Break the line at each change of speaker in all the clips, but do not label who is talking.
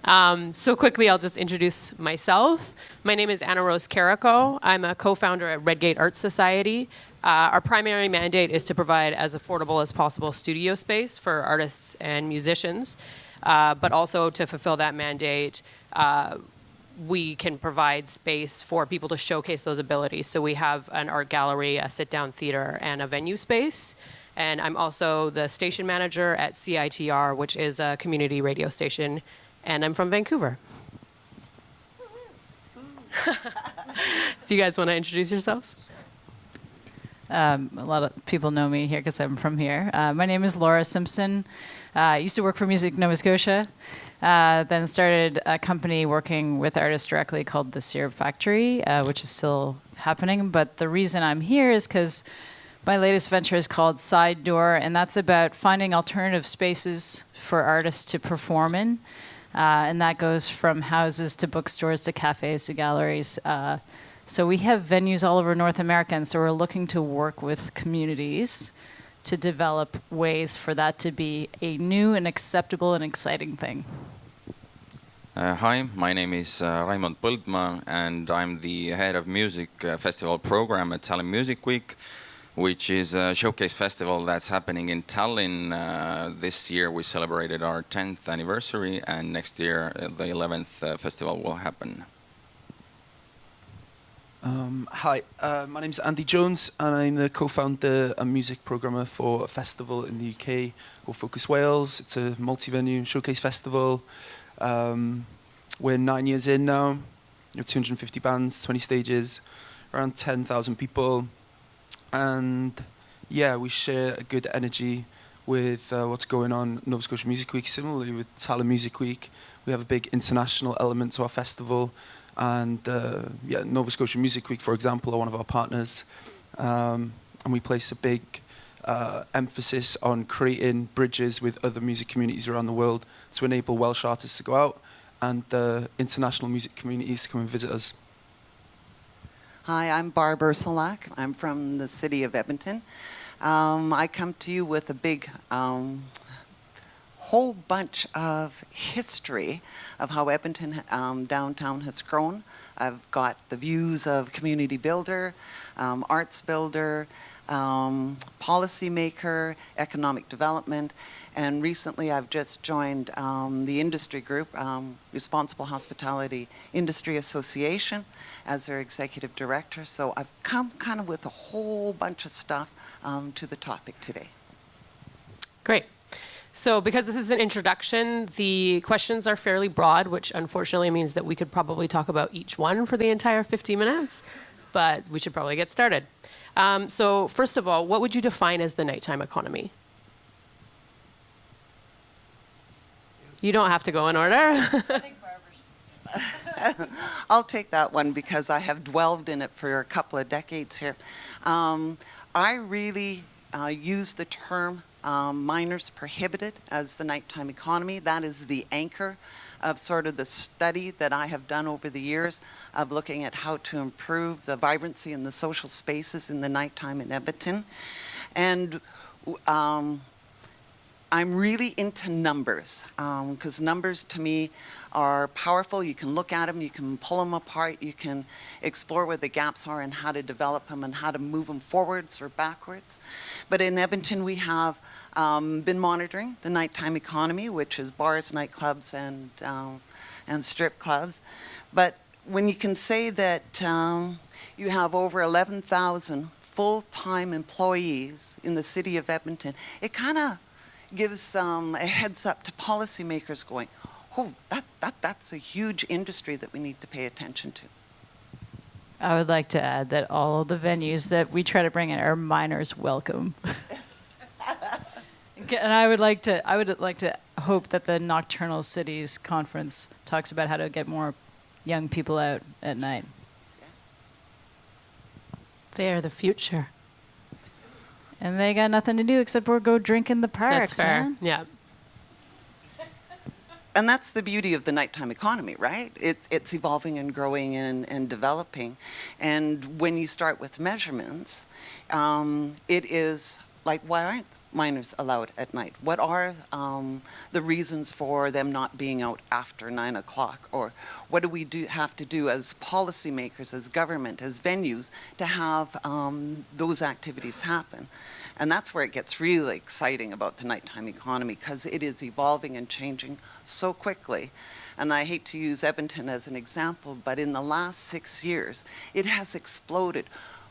So quickly, I'll just introduce myself. My name is Anna Rose Carrico. I'm a co-founder at Redgate Art Society. Our primary mandate is to provide as affordable as possible studio space for artists and musicians, but also to fulfill that mandate, we can provide space for people to showcase those abilities. So we have an art gallery, a sit-down theater, and a venue space. And I'm also the station manager at CITR, which is a community radio station, and I'm from Vancouver. Do you guys want to introduce yourselves?
A lot of people know me here because I'm from here. My name is Laura Simpson. I used to work for Music Nova Scotia, then started a company working with artists directly called The Syrup Factory, which is still happening. But the reason I'm here is because my latest venture is called Side Door, and that's about finding alternative spaces for artists to perform in. And that goes from houses to bookstores to cafes to galleries. So we have venues all over North America, and so we're looking to work with communities to develop ways for that to be a new and acceptable and exciting thing.
Hi, my name is Raimond Põldmaa, and I'm the head of music festival program at Tallinn Music Week, which is a showcase festival that's happening in Tallinn. This year we celebrated our 10th anniversary, and next year the 11th festival will happen.
Hi, my name is Andy Jones, and I'm the co-founder and music programmer for a festival in the UK called Focus Wales. It's a multi-venue showcase festival. We're 9 years in now. 250 bands, 20 stages, around 10,000 people. And yeah, we share a good energy with what's going on at Nova Scotia Music Week. Similarly with Tallinn Music Week, we have a big international element to our festival. And Nova Scotia Music Week, for example, are one of our partners. And we place a big emphasis on creating bridges with other music communities around the world to enable Welsh artists to go out and international music communities to come and visit us.
Hi, I'm Barb Ursuliak. I'm from the city of Edmonton. I come to you with a big whole bunch of history of how Edmonton downtown has grown. I've got the views of community builder, arts builder, policymaker, economic development, and recently I've just joined the industry group, Responsible Hospitality Industry Association, as their executive director. So I've come kind of with a whole bunch of stuff to the topic today.
Great. So because this is an introduction, the questions are fairly broad, which unfortunately means that we could probably talk about each one for the entire 50 minutes, but we should probably get started. So first of all, what would you define as the nighttime economy? You don't have to go in order.
I think I'll take that one because I have dwelled in it for a couple of decades here. I really use the term minors prohibited as the nighttime economy. That is the anchor of sort of the study that I have done over the years of looking at how to improve the vibrancy and the social spaces in the nighttime in Edmonton. And I'm really into numbers because numbers to me are powerful. You can look at them, you can pull them apart, you can explore where the gaps are and how to develop them and how to move them forwards or backwards. But in Edmonton we have been monitoring the nighttime economy, which is bars, nightclubs, and strip clubs. But when you can say that you have over 11,000 full-time employees in the city of Edmonton, it kind of gives a heads up to policymakers going, oh, that's a huge industry that we need to pay attention to.
I would like to add that all of the venues that we try to bring in are minors welcome. And I would like to hope that the Nocturnal Cities Conference talks about how to get more young people out at night.
They are the future.
And they got nothing to do except for go drink in the parks.
That's fair.
Man.
Yeah.
And that's the beauty of the nighttime economy, right? It's evolving and growing and developing. And when you start with measurements, it is like, why minors allowed at night? What are the reasons for them not being out after 9 o'clock? Or what do we have to do as policymakers, as government, as venues to have those activities happen? And that's where it gets really exciting about the nighttime economy, because it is evolving and changing so quickly. And I hate to use Edmonton as an example, but in the last 6 years, it has exploded.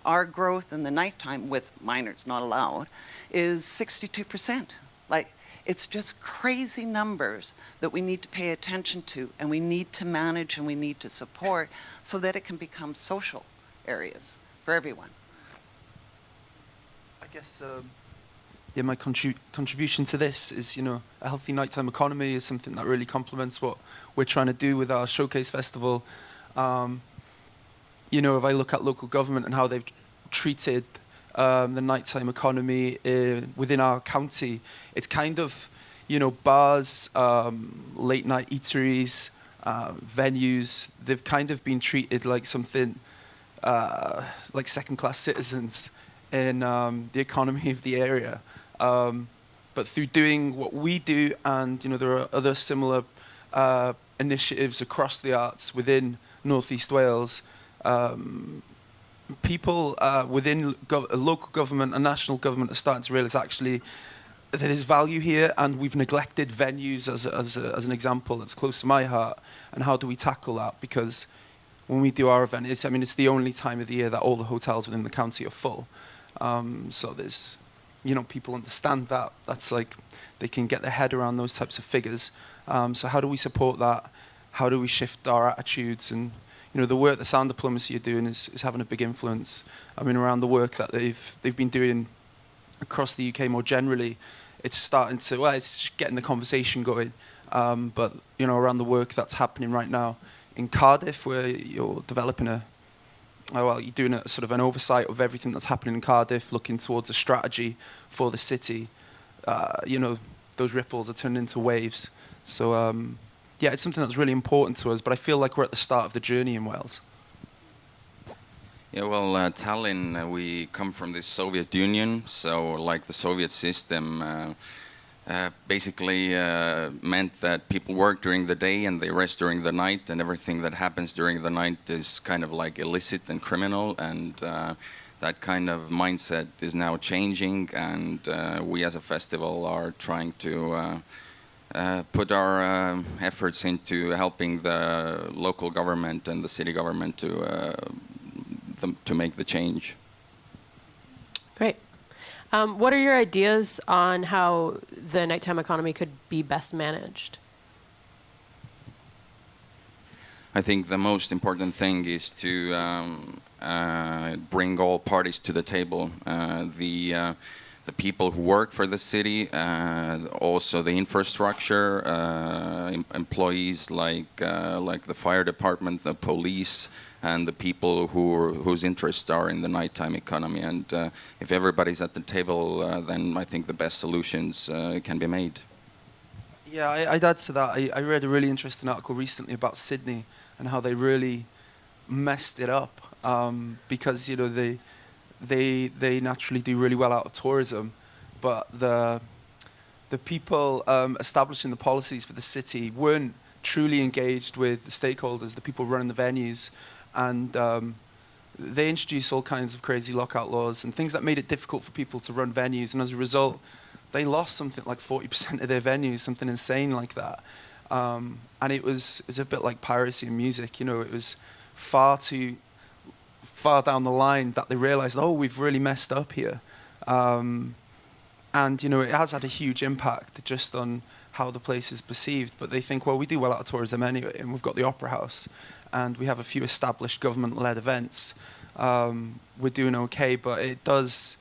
Our growth in the nighttime, with minors not allowed, is 62%. Like, it's just crazy numbers that we need to pay attention to, and we need to manage, and we need to support so that it can become social areas for everyone.
I guess, yeah, my contribution to this is, a healthy nighttime economy is something that really complements what we're trying to do with our Showcase Festival. If I look at local government and how they've treated the nighttime economy within our county, it's kind of, bars, late night eateries, venues, they've kind of been treated like something like second-class citizens in the economy of the area. But through doing what we do, and there are other similar initiatives across the arts within North East Wales, people within local government and national government are starting to realise actually that there's value here, and we've neglected venues as an example that's close to my heart. And how do we tackle that? Because when we do our event, it's the only time of the year that all the hotels within the county are full. So there's, people understand that. That's like, they can get their head around those types of figures. So how do we support that? How do we shift our attitudes? And, the work that Sound Diplomacy are doing is having a big influence. Around the work that they've been doing across the UK more generally, it's starting to, it's just getting the conversation going. But, around the work that's happening right now in Cardiff, where you're developing you're doing a sort of an oversight of everything that's happening in Cardiff, looking towards a strategy for the city. Those ripples are turning into waves. So, yeah, it's something that's really important to us, but I feel like we're at the start of the journey in Wales.
Yeah, well, Tallinn, we come from the Soviet Union, so like the Soviet system basically meant that people work during the day and they rest during the night, and everything that happens during the night is kind of like illicit and criminal, and that kind of mindset is now changing, and we as a festival are trying to put our efforts into helping the local government and the city government to make the change.
Great. What are your ideas on how the nighttime economy could be best managed?
I think the most important thing is to bring all parties to the table. The people who work for the city, also the infrastructure, employees like the fire department, the police, and the people whose interests are in the nighttime economy. And if everybody's at the table, then I think the best solutions can be made.
Yeah, I'd add to that. I read a really interesting article recently about Sydney and how they really messed it up because they naturally do really well out of tourism, but the people establishing the policies for the city weren't truly engaged with the stakeholders, the people running the venues, and they introduced all kinds of crazy lockout laws and things that made it difficult for people to run venues, and as a result, they lost something like 40% of their venues, something insane like that. And it was a bit like piracy in music, it was far down the line that they realized, oh, we've really messed up here. And, it has had a huge impact just on how the place is perceived. But they think, well, we do well out of tourism anyway, and we've got the Opera House, and we have a few established government-led events. We're doing okay, but it does,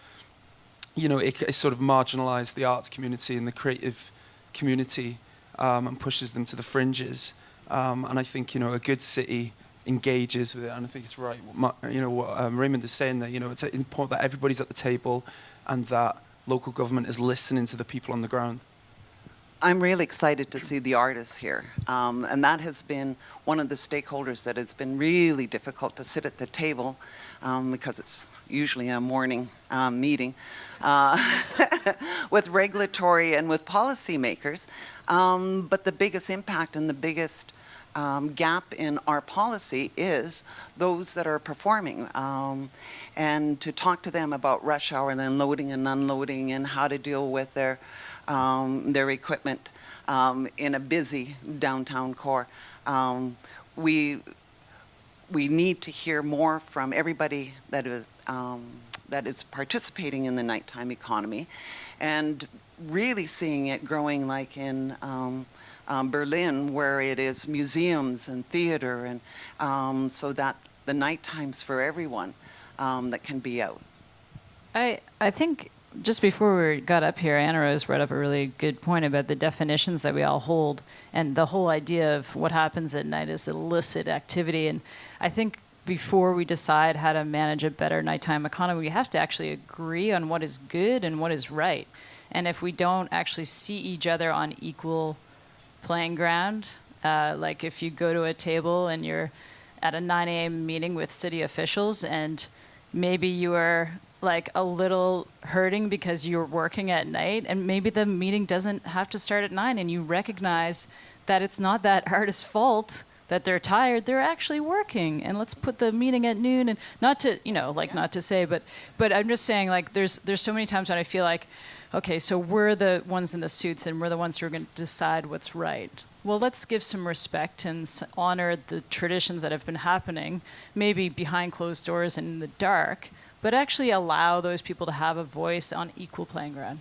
it sort of marginalized the arts community and the creative community and pushes them to the fringes. And I think, a good city engages with it, and I think it's right what Raimond is saying, that it's important that everybody's at the table and that local government is listening to the people on the ground.
I'm really excited to see the artists here, and that has been one of the stakeholders that has been really difficult to sit at the table because it's usually a morning meeting. with regulatory and with policymakers. But the biggest impact and the biggest gap in our policy is those that are performing, and to talk to them about rush hour and then loading and unloading and how to deal with their equipment in a busy downtown core. We need to hear more from everybody that is participating in the nighttime economy, and really seeing it growing like in Berlin, where it is museums and theater, and so that the night times for everyone that can be out.
I think just before we got up here, Anna Rose brought up a really good point about the definitions that we all hold, and the whole idea of what happens at night is illicit activity. And I think before we decide how to manage a better nighttime economy, we have to actually agree on what is good and what is right. And if we don't actually see each other on equal playing ground, like if you go to a table and you're at a 9 a.m. meeting with city officials, and maybe you are like a little hurting because you're working at night, and maybe the meeting doesn't have to start at 9, and you recognize that it's not that artist's fault that they're tired, they're actually working, and let's put the meeting at noon. And not to, not to say, but I'm just saying, like, there's so many times when I feel like, okay, so we're the ones in the suits and we're the ones who are going to decide what's right. Well, let's give some respect and honor the traditions that have been happening, maybe behind closed doors and in the dark, but actually allow those people to have a voice on equal playing ground.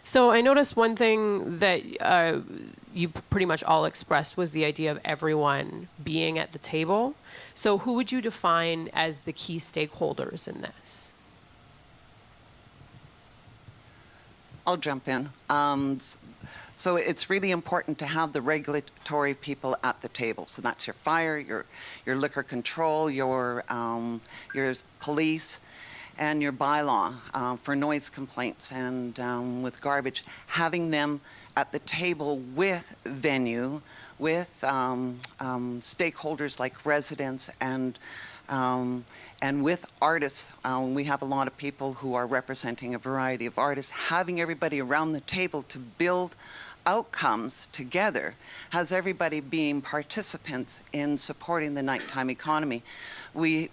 So I noticed one thing that you pretty much all expressed was the idea of everyone being at the table. So who would you define as the key stakeholders in this?
I'll jump in. So it's really important to have the regulatory people at the table. So that's your fire, your liquor control, your police, and your bylaw for noise complaints and with garbage. Having them at the table with venue, with stakeholders like residents and with artists. We have a lot of people who are representing a variety of artists. Having everybody around the table to build outcomes together has everybody being participants in supporting the nighttime economy. We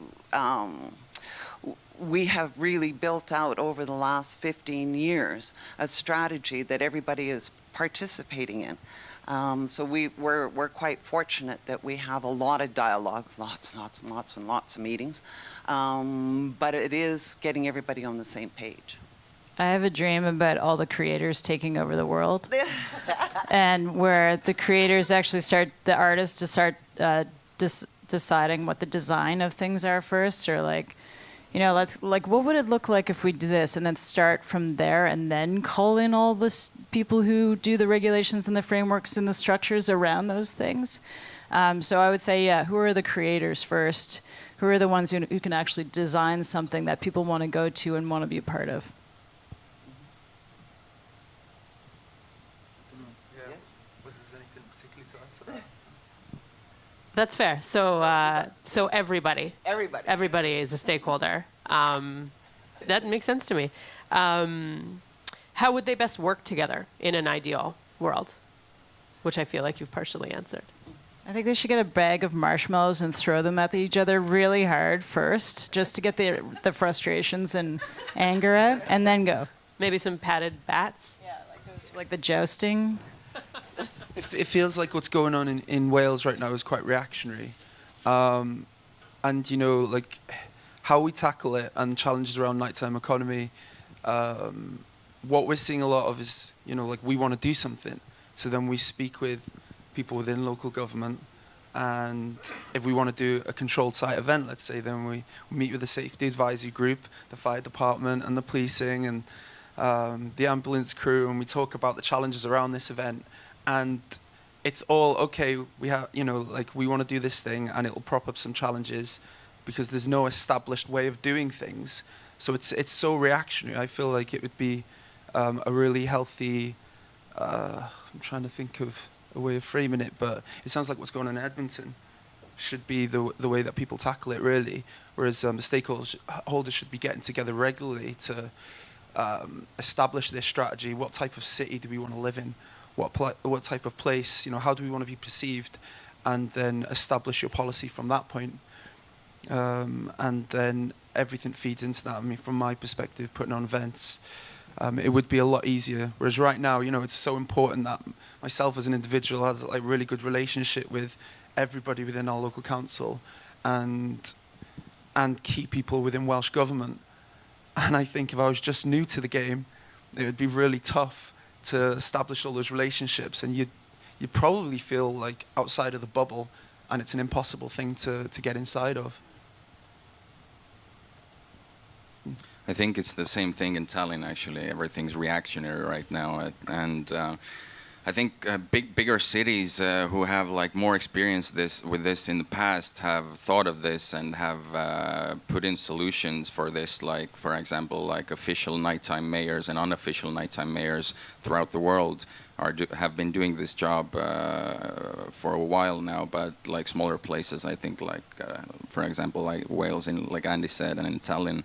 have really built out over the last 15 years a strategy that everybody is participating in. So we're quite fortunate that we have a lot of dialogue, lots of meetings, but it is getting everybody on the same page.
I have a dream about all the creators taking over the world, and where the creators actually the artists to start deciding what the design of things are first, or like, what would it look like if we do this, and then start from there, and then call in all the people who do the regulations and the frameworks and the structures around those things. So I would say, who are the creators first? Who are the ones who can actually design something that people want to go to and want to be a part of?
That's fair. So everybody is a stakeholder. That makes sense to me. How would they best work together in an ideal world? Which I feel like you've partially answered.
I think they should get a bag of marshmallows and throw them at each other really hard first, just to get the frustrations and anger out, and then go.
Maybe some padded bats.
Yeah, like the jousting.
It feels like what's going on in Wales right now is quite reactionary. And, like how we tackle it and challenges around nighttime economy, what we're seeing a lot of is, like we want to do something. So then we speak with people within local government. And if we want to do a controlled site event, let's say, then we meet with the safety advisory group, the fire department and the policing and the ambulance crew. And we talk about the challenges around this event. And it's all, okay, we have, we want to do this thing and it'll prop up some challenges because there's no established way of doing things. So it's so reactionary. I feel like it would be a really healthy, I'm trying to think of a way of framing it, but it sounds like what's going on in Edmonton should be the way that people tackle it, really. Whereas the stakeholders should be getting together regularly to establish this strategy. What type of city do we want to live in? What type of place? How do we want to be perceived? And then establish your policy from that point. And then everything feeds into that. I mean, from my perspective, putting on events, it would be a lot easier. Whereas right now, it's so important that myself as an individual has like really good relationship with everybody within our local council, and key people within Welsh government. And I think if I was just new to the game, it would be really tough to establish all those relationships, and you'd probably feel like outside of the bubble, and it's an impossible thing to get inside of.
I think it's the same thing in Tallinn, actually. Everything's reactionary right now. And I think bigger cities who have like more experience with this in the past have thought of this and have put in solutions for this, like, for example, like official nighttime mayors and unofficial nighttime mayors throughout the world have been doing this job for a while now, but like smaller places, I think, like for example, like Wales, like Andy said, and in Tallinn,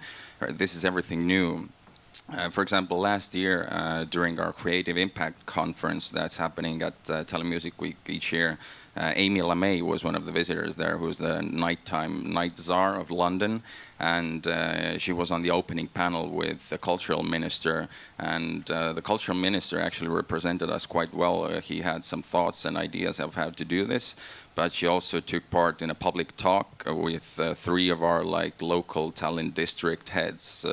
this is everything new. For example, last year during our Creative Impact Conference that's happening at Tallinn Music Week each year, Amy LeMay was one of the visitors there, who's the night czar of London, and she was on the opening panel with the cultural minister, and the cultural minister actually represented us quite well. He had some thoughts and ideas of how to do this, but she also took part in a public talk with 3 of our like local Tallinn district heads,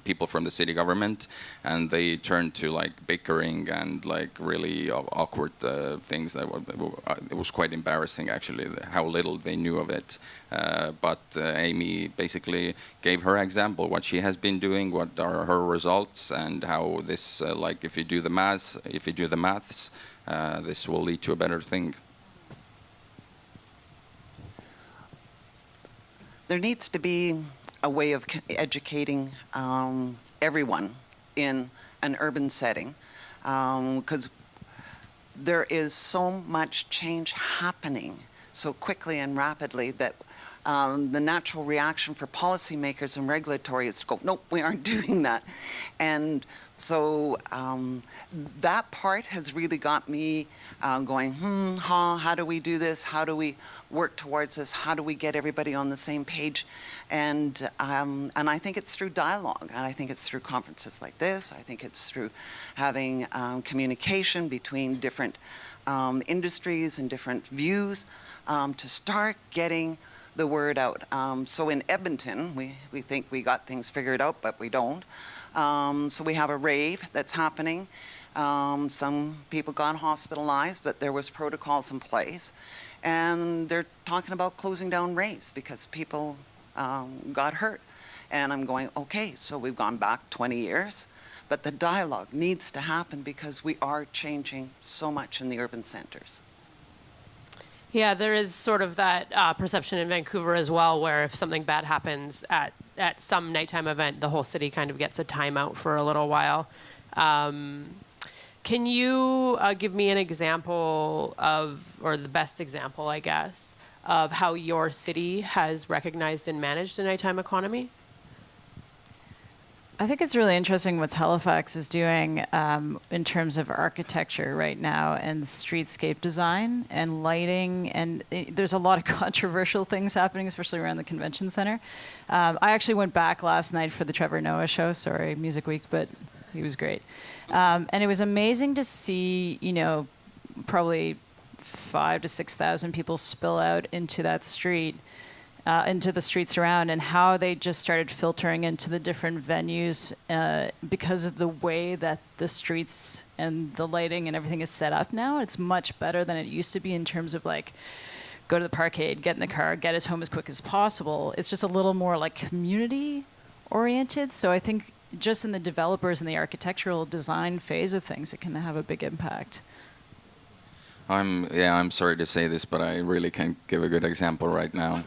people from the city government, and they turned to like bickering and like really awkward things. It was quite embarrassing, actually, how little they knew of it. But Amy basically gave her example, what she has been doing, what are her results, and how this, like, if you do the maths, this will lead to a better thing.
There needs to be a way of educating everyone in an urban setting, because there is so much change happening so quickly and rapidly that the natural reaction for policymakers and regulatory is to go, nope, we aren't doing that. And so that part has really got me going, how do we do this? How do we work towards this? How do we get everybody on the same page? And I think it's through dialogue, and I think it's through conferences like this. I think it's through having communication between different industries and different views to start getting the word out. So in Edmonton, we think we got things figured out, but we don't. So we have a rave that's happening. Some people got hospitalized, but there was protocols in place. And they're talking about closing down raves because people got hurt. And I'm going, okay, so we've gone back 20 years, but the dialogue needs to happen because we are changing so much in the urban centers.
Yeah, there is sort of that perception in Vancouver as well, where if something bad happens at some nighttime event, the whole city kind of gets a timeout for a little while. Can you give me an example of, or the best example, I guess, of how your city has recognized and managed a nighttime economy?
I think it's really interesting what Halifax is doing in terms of architecture right now and streetscape design and lighting. And there's a lot of controversial things happening, especially around the convention center. I actually went back last night for the Trevor Noah show. Sorry, Music Week, but he was great. And it was amazing to see, probably 5,000 to 6,000 people spill out into that street. Into the streets around, and how they just started filtering into the different venues because of the way that the streets and the lighting and everything is set up now. It's much better than it used to be in terms of like, go to the parkade, get in the car, get us home as quick as possible. It's just a little more like community oriented. So I think just in the developers and the architectural design phase of things, it can have a big impact.
I'm sorry to say this, but I really can't give a good example right now.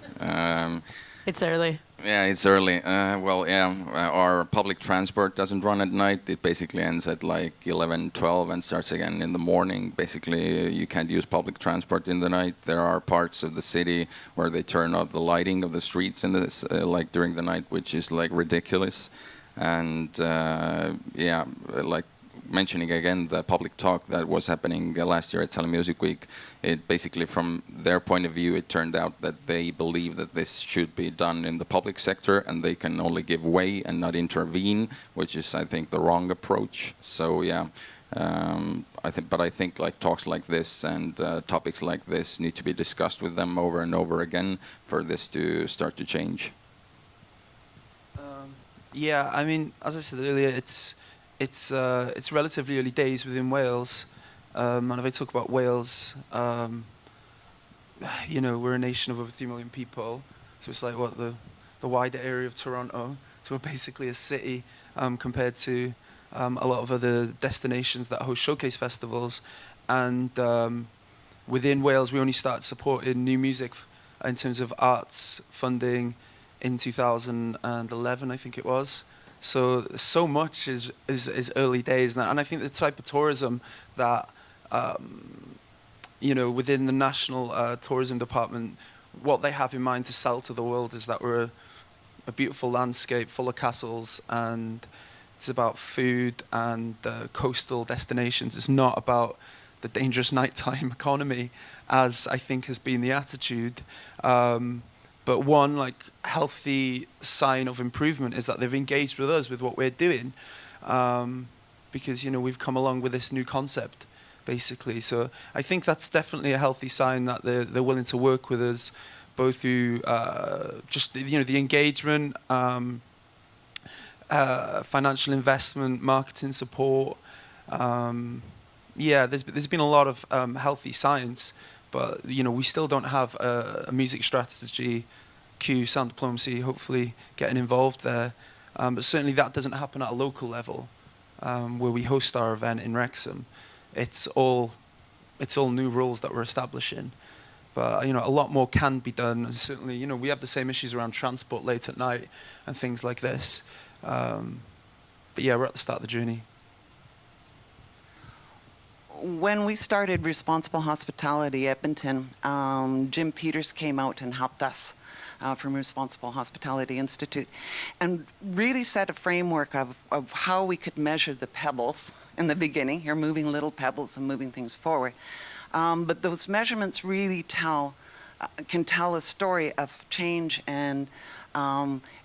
It's early.
Yeah, it's early. Our public transport doesn't run at night. It basically ends at like 11, 12 and starts again in the morning. Basically, you can't use public transport in the night. There are parts of the city where they turn off the lighting of the streets in this, like during the night, which is like ridiculous. And yeah, like mentioning again the public talk that was happening last year at Tallinn Music Week, it basically from their point of view, it turned out that they believe that this should be done in the public sector and they can only give way and not intervene, which is, I think, the wrong approach. So yeah, I think like talks like this and topics like this need to be discussed with them over and over again for this to start to change.
Yeah, I mean, as I said earlier, it's relatively early days within Wales, and if I talk about Wales, you know, we're a nation of over 3 million people, so it's like what the wider area of Toronto, so we're basically a city compared to a lot of other destinations that host showcase festivals, and within Wales we only started supporting new music in terms of arts funding in 2011, I think it was. So much is early days now, and I think the type of tourism that you know, within the national tourism department, what they have in mind to sell to the world is that we're a beautiful landscape full of castles, and it's about food and coastal destinations. It's not about the dangerous nighttime economy, as I think has been the attitude. But one like healthy sign of improvement is that they've engaged with us with what we're doing, because you know we've come along with this new concept, basically. So I think that's definitely a healthy sign that they're willing to work with us, both through just you know the engagement, financial investment, marketing support. Yeah, there's been a lot of healthy signs. But you know, we still don't have a music strategy, sound diplomacy, hopefully getting involved there. But certainly that doesn't happen at a local level, where we host our event in Wrexham. It's all new rules that we're establishing. But you know, a lot more can be done. And certainly, you know, we have the same issues around transport late at night and things like this. But yeah, we're at the start of the journey.
When we started Responsible Hospitality Edmonton, Jim Peters came out and helped us from Responsible Hospitality Institute and really set a framework of how we could measure the pebbles in the beginning. You're moving little pebbles and moving things forward. But those measurements really can tell a story of change and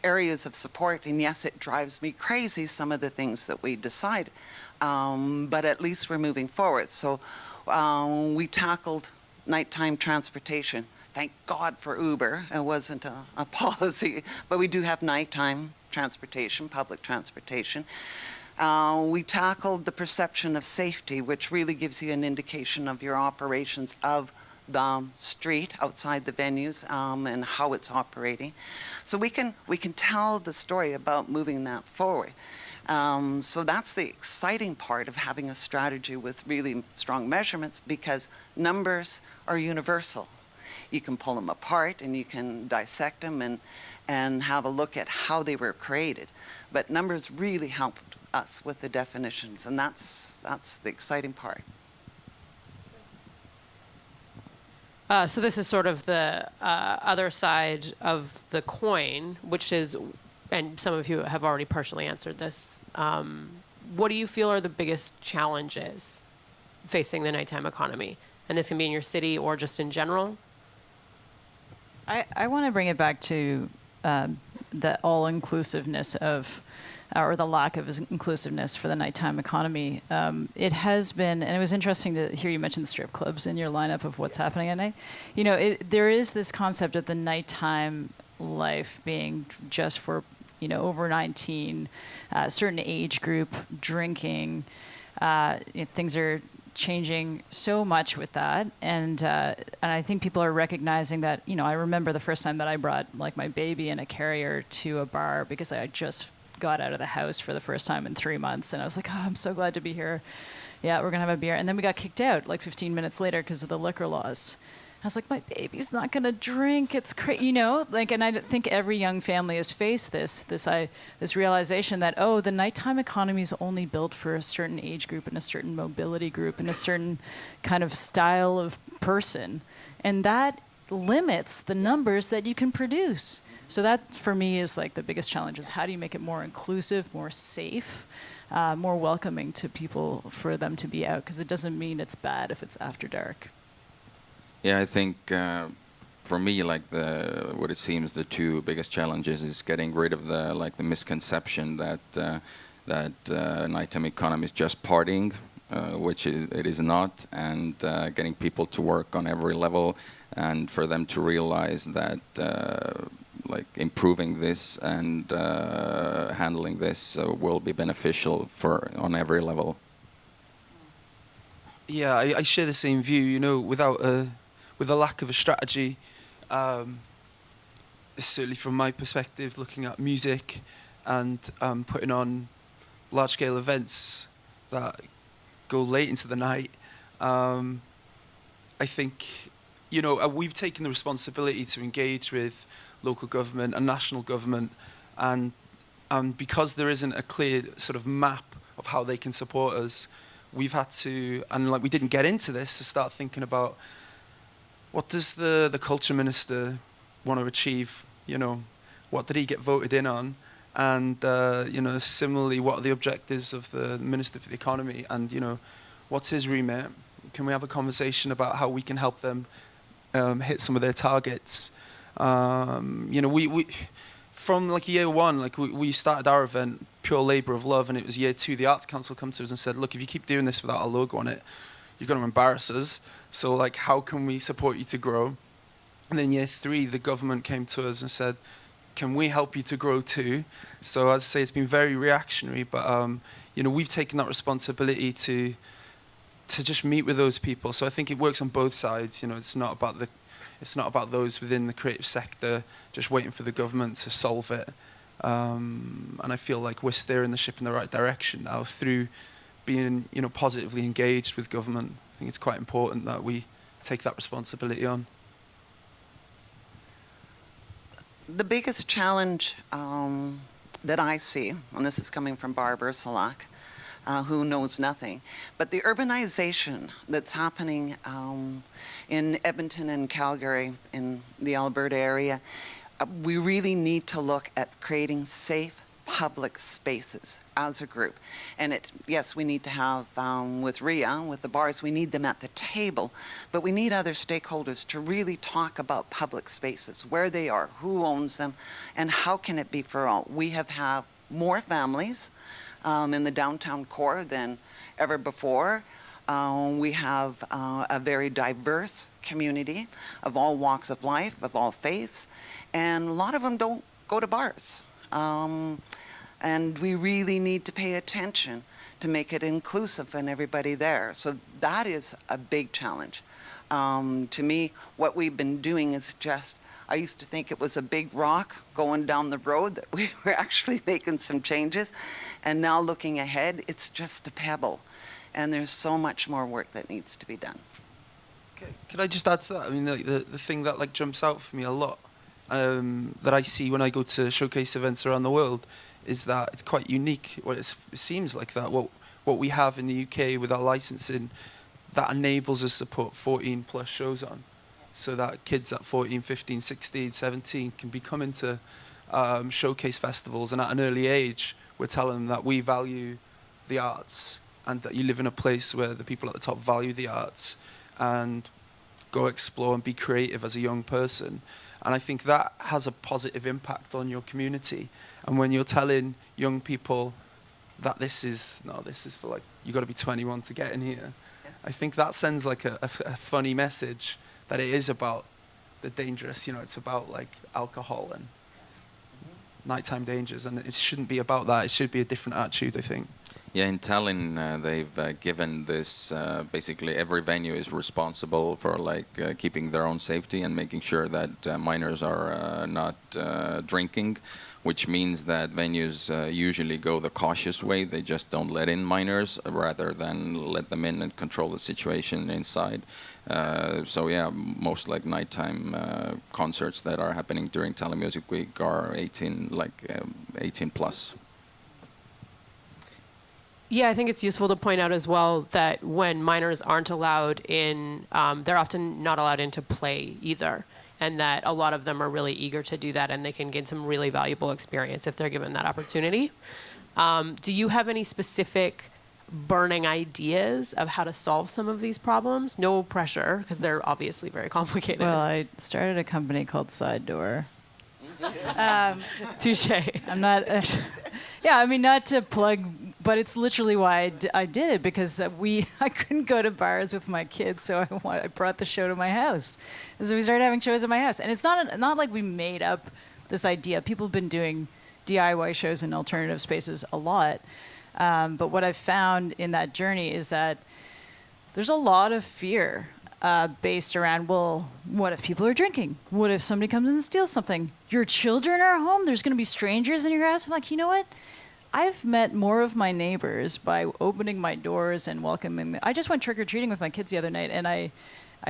areas of support. And yes, it drives me crazy, some of the things that we decide. But at least we're moving forward. So we tackled nighttime transportation. Thank God for Uber. It wasn't a policy, but we do have nighttime transportation, public transportation. We tackled the perception of safety, which really gives you an indication of your operations of the street outside the venues and how it's operating. So we can tell the story about moving that forward. So that's the exciting part of having a strategy with really strong measurements, because numbers are universal. You can pull them apart and you can dissect them and have a look at how they were created. But numbers really helped us with the definitions, and that's the exciting part.
So this is sort of the other side of the coin, which is, and some of you have already partially answered this. What do you feel are the biggest challenges facing the nighttime economy? And this can be in your city or just in general.
I want to bring it back to the all-inclusiveness of, or the lack of inclusiveness for the nighttime economy. It has been, and it was interesting to hear you mention strip clubs in your lineup of what's happening at night. You know, there is this concept of the nighttime life being just for, you know, over 19, certain age group, drinking. Things are changing so much with that, and I think people are recognizing that. You know, I remember the first time that I brought like my baby in a carrier to a bar because I just got out of the house for the first time in 3 months, and I was like, oh, I'm so glad to be here. Yeah, we're gonna have a beer, and then we got kicked out like 15 minutes later because of the liquor laws. I was like, my baby's not gonna drink. It's crazy, you know. Like, and I think every young family has faced this realization that, oh, the nighttime economy is only built for a certain age group and a certain mobility group and a certain kind of style of person, and that limits the numbers that you can produce. So that, for me, is like the biggest challenge, is how do you make it more inclusive, more safe, more welcoming to people for them to be out, because it doesn't mean it's bad if it's after dark.
Yeah, I think for me, like what it seems the two biggest challenges is getting rid of the misconception that nighttime economy is just partying, which it is not, and getting people to work on every level, and for them to realize that like improving this and handling this will be beneficial on every level.
Yeah, I share the same view. You know, with a lack of a strategy, certainly from my perspective, looking at music and putting on large-scale events that go late into the night, I think, you know, we've taken the responsibility to engage with local government and national government, and because there isn't a clear sort of map of how they can support us, we've had to, and like we didn't get into this, to start thinking about what does the culture minister want to achieve, you know, what did he get voted in on, and you know, similarly, what are the objectives of the Minister for the Economy, and you know, what's his remit? Can we have a conversation about how we can help them hit some of their targets? You know, we from like year one, like we started our event pure labour of love, and it was year two, the Arts Council come to us and said, look, if you keep doing this without a logo on it, you're going to embarrass us. So like, how can we support you to grow? And then year three, the government came to us and said, can we help you to grow too? So as I say, it's been very reactionary, but you know, we've taken that responsibility to just meet with those people. So I think it works on both sides. You know, it's not about those within the creative sector just waiting for the government to solve it. And I feel like we're steering the ship in the right direction now through being, you know, positively engaged with government. I think it's quite important that we take that responsibility on.
The biggest challenge that I see, and this is coming from Barb Ursuliak, who knows nothing, but the urbanization that's happening in Edmonton and Calgary, in the Alberta area, we really need to look at creating safe public spaces as a group. And yes, we need to have, with RIA, with the bars, we need them at the table, but we need other stakeholders to really talk about public spaces, where they are, who owns them, and how can it be for all. We have more families in the downtown core than ever before. We have a very diverse community of all walks of life, of all faiths, and a lot of them don't go to bars. And we really need to pay attention to make it inclusive and everybody there. So that is a big challenge. To me, what we've been doing is just, I used to think it was a big rock going down the road, that we were actually making some changes. And now looking ahead, it's just a pebble. And there's so much more work that needs to be done.
Okay. Could I just add to that? I mean, the thing that like jumps out for me a lot, that I see when I go to showcase events around the world, is that it's quite unique. Well, it seems like that. What we have in the UK with our licensing, that enables us to put 14 plus shows on, so that kids at 14, 15, 16, 17 can be coming to showcase festivals, and at an early age, we're telling them that we value the arts, and that you live in a place where the people at the top value the arts, and go explore and be creative as a young person. And I think that has a positive impact on your community. And when you're telling young people that this is for like, you got to be 21 to get in here, I think that sends like a funny message that it is about the dangerous, you know, it's about like alcohol and nighttime dangers, and it shouldn't be about that. It should be a different attitude, I think.
Yeah, in Tallinn, they've given this, basically every venue is responsible for like keeping their own safety and making sure that minors are not drinking, which means that venues usually go the cautious way. They just don't let in minors rather than let them in and control the situation inside. So yeah, most like nighttime concerts that are happening during Tallinn Music Week are 18 plus.
Yeah, I think it's useful to point out as well that when minors aren't allowed in, they're often not allowed into play either. And that a lot of them are really eager to do that, and they can gain some really valuable experience if they're given that opportunity. Do you have any specific burning ideas of how to solve some of these problems? No pressure, because they're obviously very complicated.
Well, I started a company called Side Door.
Touche.
I'm not, yeah, I mean, not to plug, but it's literally why I did it, because I couldn't go to bars with my kids, so I brought the show to my house. And so we started having shows at my house. And it's not like we made up this idea. People have been doing DIY shows in alternative spaces a lot. But what I've found in that journey is that there's a lot of fear based around, well, what if people are drinking? What if somebody comes in and steals something? Your children are home? There's going to be strangers in your house? I'm like, you know what? I've met more of my neighbors by opening my doors and welcoming them. I just went trick-or-treating with my kids the other night, and I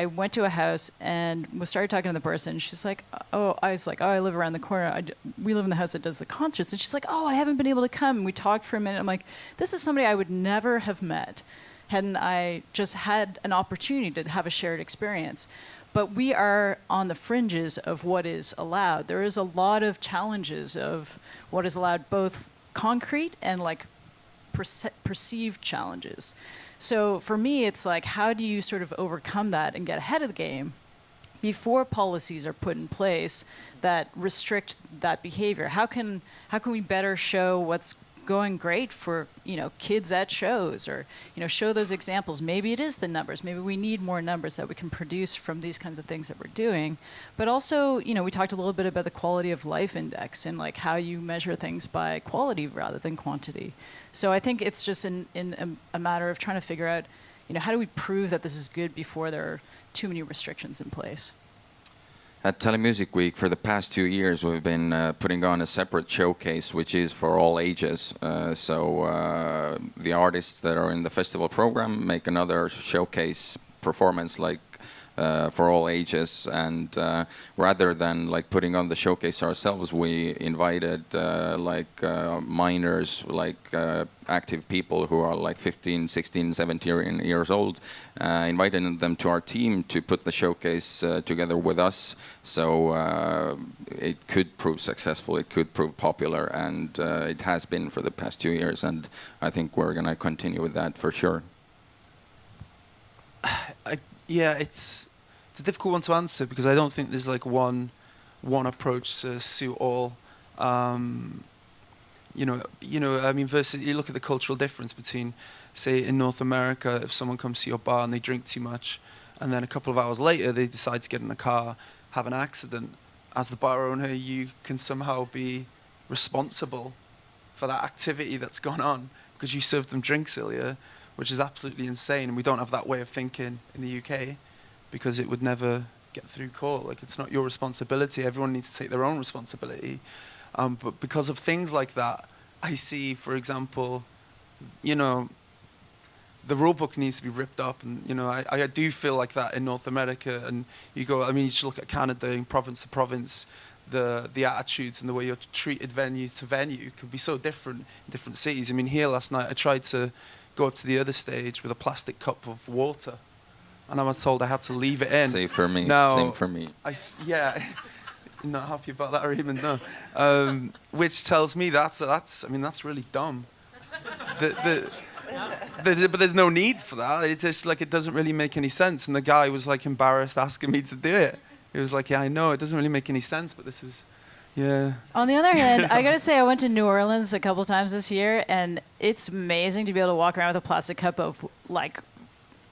went to a house and started talking to the person. She's like, I was like, I live around the corner. We live in the house that does the concerts. And she's like, I haven't been able to come. And we talked for a minute. I'm like, this is somebody I would never have met hadn't I just had an opportunity to have a shared experience. But we are on the fringes of what is allowed. There is a lot of challenges of what is allowed, both concrete and like perceived challenges. So for me, it's like, how do you sort of overcome that and get ahead of the game before policies are put in place that restrict that behavior? How can we better show what's going great for, kids at shows, or, show those examples? Maybe it is the numbers. Maybe we need more numbers that we can produce from these kinds of things that we're doing. But also, we talked a little bit about the quality of life index and like how you measure things by quality rather than quantity. So I think it's just in a matter of trying to figure out, how do we prove that this is good before there are too many restrictions in place?
At Tallinn Music Week, for the past 2 years, we've been putting on a separate showcase, which is for all ages. So the artists that are in the festival program make another showcase performance, like for all ages. And rather than like putting on the showcase ourselves, we invited minors, active people who are like 15, 16, 17 years old, invited them to our team to put the showcase together with us. So it could prove successful, it could prove popular, and it has been for the past 2 years. And I think we're going to continue with that for sure.
It's a difficult one to answer, because I don't think there's like one approach to suit all. Versus you look at the cultural difference between, say, in North America, if someone comes to your bar and they drink too much, and then a couple of hours later they decide to get in a car, have an accident, as the bar owner, you can somehow be responsible for that activity that's gone on because you served them drinks earlier, which is absolutely insane. And we don't have that way of thinking in the UK, because it would never get through court. Like, it's not your responsibility. Everyone needs to take their own responsibility. But because of things like that, I see, for example, the rule book needs to be ripped up. And, I do feel like that in North America. And you just look at Canada, in province to province, the attitudes and the way you're treated venue to venue can be so different in different cities. I mean, here last night, I tried to go up to the other stage with a plastic cup of water, and I was told I had to leave it in.
Same for me.
Now,
Same for me.
Not happy about that, Raimond, no. Which tells me that's really dumb. But there's no need for that. It's just like, it doesn't really make any sense. And the guy was like embarrassed asking me to do it. He was like, yeah, I know, it doesn't really make any sense, but this is, yeah.
On the other hand, I gotta say, I went to New Orleans a couple times this year, and it's amazing to be able to walk around with a plastic cup of like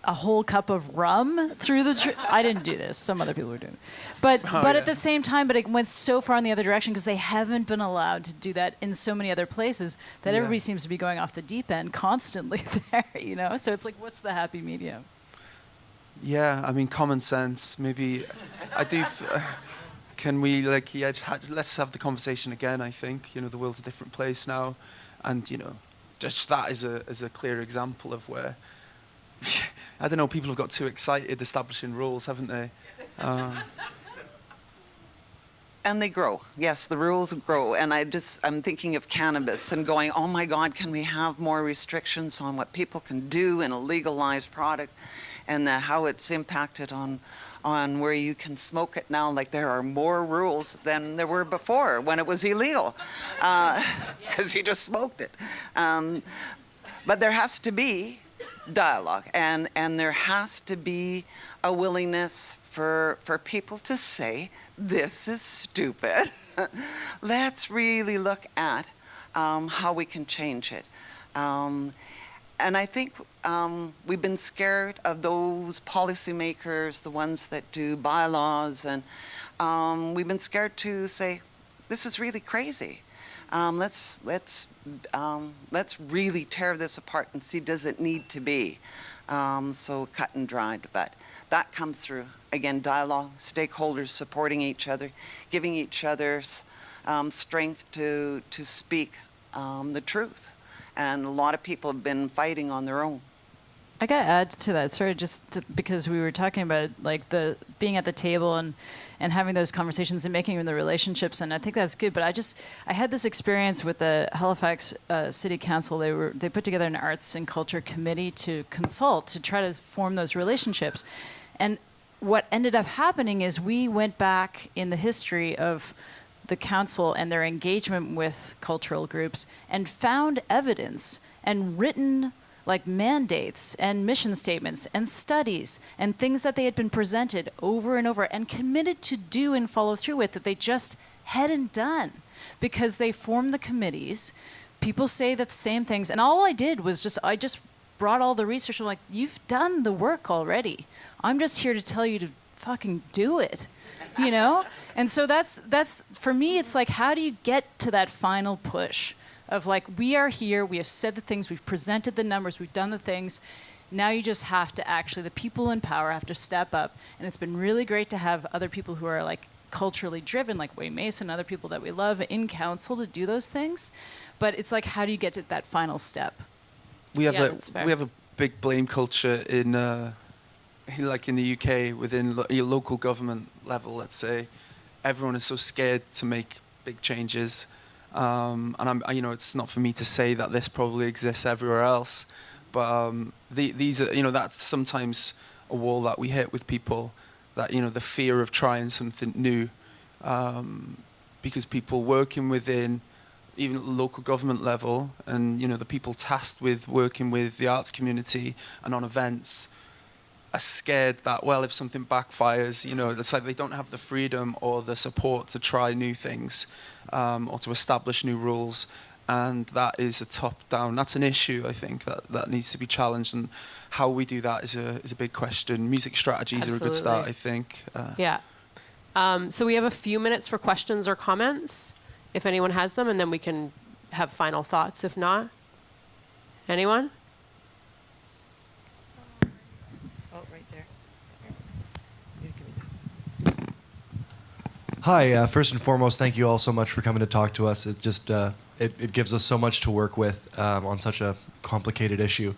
a whole cup of rum through the I didn't do this. Some other people were doing it. But at the same time, but it went so far in the other direction, because they haven't been allowed to do that in so many other places that everybody seems to be going off the deep end constantly there, So it's like, what's the happy medium?
Yeah, I mean, common sense. Maybe I do. Can we let's have the conversation again? I think the world's a different place now, and just that is a clear example of where I don't know. People have got too excited establishing rules, haven't they?
And they grow. Yes, the rules grow. And I'm thinking of cannabis and going, oh my God, can we have more restrictions on what people can do in a legalized product, and that how it's impacted on where you can smoke it now. Like, there are more rules than there were before when it was illegal, because you just smoked it. But there has to be dialogue, and there has to be a willingness for people to say, this is stupid. Let's really look at how we can change it. And I think we've been scared of those policymakers, the ones that do bylaws, and we've been scared to say, this is really crazy. Let's really tear this apart and see, does it need to be so cut and dried? But that comes through, again, dialogue, stakeholders supporting each other, giving each other's strength to speak the truth. And a lot of people have been fighting on their own.
I got to add to that, because we were talking about like the being at the table and having those conversations and making the relationships, and I think that's good. But I had this experience with the Halifax City Council. They put together an arts and culture committee to consult, to try to form those relationships. And what ended up happening is we went back in the history of the council and their engagement with cultural groups and found evidence and written like mandates and mission statements and studies and things that they had been presented over and over and committed to do and follow through with that they just hadn't done because they formed the committees. People say that the same things, and all I did was I just brought all the research. I'm like, you've done the work already. I'm just here to tell you to fucking do it, you know? And so that's for me, it's like, how do you get to that final push of like, we are here, we have said the things, we've presented the numbers, we've done the things. Now you just have to actually, the people in power have to step up. And it's been really great to have other people who are like culturally driven, like Wayne Mason, other people that we love in council to do those things. But it's like, how do you get to that final step?
We have a big blame culture in like in the UK within your local government level. Let's say everyone is so scared to make big changes, and it's not for me to say that this probably exists everywhere else, but these are that's sometimes a wall that we hit with people, that the fear of trying something new, because people working within even local government level, and the people tasked with working with the arts community and on events are scared that, well, if something backfires, it's like they don't have the freedom or the support to try new things, or to establish new rules. And that is a top-down. That's an issue, I think, that needs to be challenged. And how we do that is a big question. Music strategies
Absolutely.
are a good start, I think.
Yeah. So we have a few minutes for questions or comments, if anyone has them, and then we can have final thoughts if not. Anyone?
Oh, right there.
Hi, first and foremost, thank you all so much for coming to talk to us. It just it gives us so much to work with on such a complicated issue.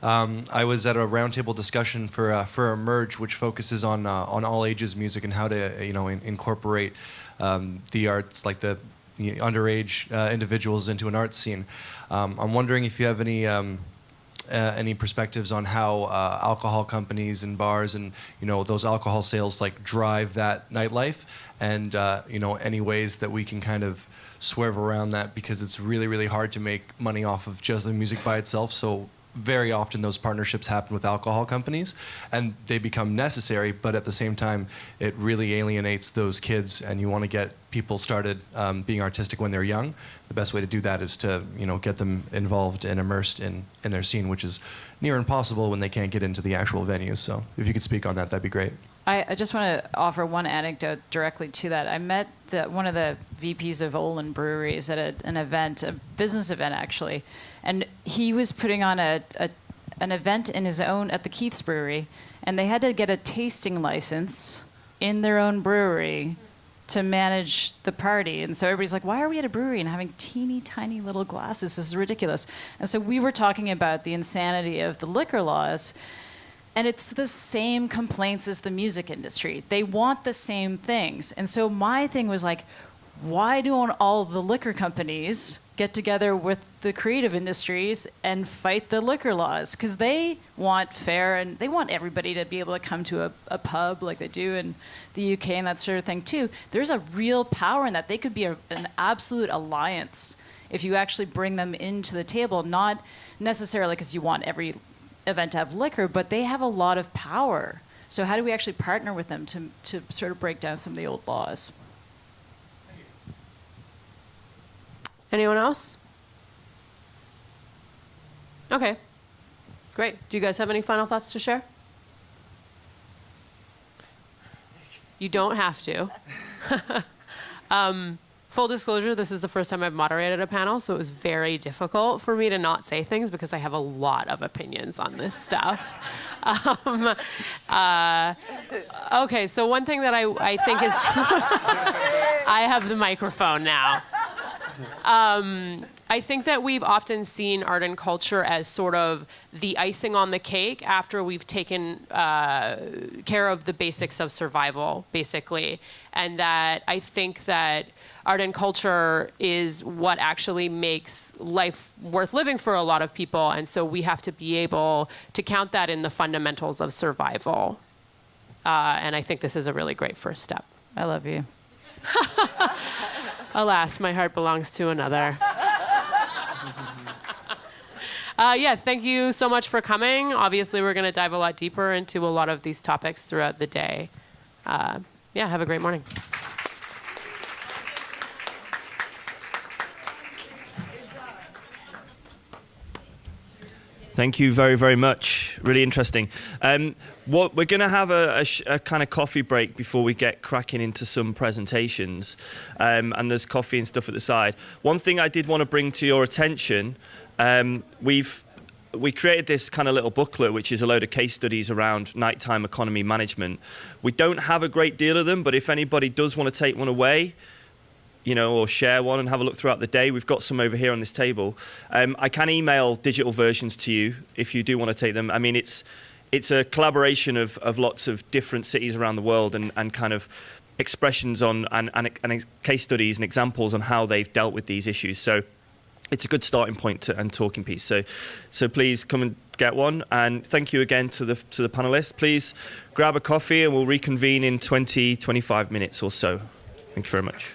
I was at a roundtable discussion for Emerge, which focuses on all ages music and how to incorporate the arts, like the underage individuals, into an arts scene. I'm wondering if you have any perspectives on how alcohol companies and bars and those alcohol sales like drive that nightlife, and any ways that we can kind of swerve around that, because it's really, really hard to make money off of just the music by itself. So very often those partnerships happen with alcohol companies, and they become necessary, but at the same time it really alienates those kids, and you want to get people started being artistic when they're young. The best way to do that is to get them involved and immersed in their scene, which is near impossible when they can't get into the actual venues. So if you could speak on that, that'd be great.
I just want to offer one anecdote directly to that. I met one of the VPs of Olin Breweries at an event, a business event actually, and he was putting on an event in his own at the Keith's Brewery, and they had to get a tasting license in their own brewery to manage the party. And so everybody's like, why are we at a brewery and having teeny tiny little glasses? This is ridiculous. And so we were talking about the insanity of the liquor laws. And it's the same complaints as the music industry. They want the same things. And so my thing was like, why don't all the liquor companies get together with the creative industries and fight the liquor laws? Because they want fair, and they want everybody to be able to come to a pub like they do in the UK and that sort of thing too. There's a real power in that. They could be an absolute alliance if you actually bring them into the table, not necessarily because you want every event to have liquor, but they have a lot of power. So how do we actually partner with them to sort of break down some of the old laws?
Anyone else? Okay, great. Do you guys have any final thoughts to share? You don't have to. Full disclosure, this is the first time I've moderated a panel, so it was very difficult for me to not say things because I have a lot of opinions on this stuff. Okay, so one thing that I think is... I have the microphone now. I think that we've often seen art and culture as sort of the icing on the cake after we've taken care of the basics of survival, basically. And that I think that art and culture is what actually makes life worth living for a lot of people. And so we have to be able to count that in the fundamentals of survival. And I think this is a really great first step.
I love you.
Alas, my heart belongs to another. Yeah, thank you so much for coming. Obviously, we're going to dive a lot deeper into a lot of these topics throughout the day. Yeah, have a great morning.
Thank you very, very much. Really interesting. We're going to have a kind of coffee break before we get cracking into some presentations. And there's coffee and stuff at the side. One thing I did want to bring to your attention, we created this kind of little booklet, which is a load of case studies around nighttime economy management. We don't have a great deal of them, but if anybody does want to take one away, or share one and have a look throughout the day. We've got some over here on this table. I can email digital versions to you if you do want to take them. I mean, it's a collaboration of lots of different cities around the world and kind of expressions on and case studies and examples on how they've dealt with these issues. So it's a good starting point and talking piece. So please come and get one. And thank you again to the panelists. Please grab a coffee and we'll reconvene in 20, 25 minutes or so. Thank you very much.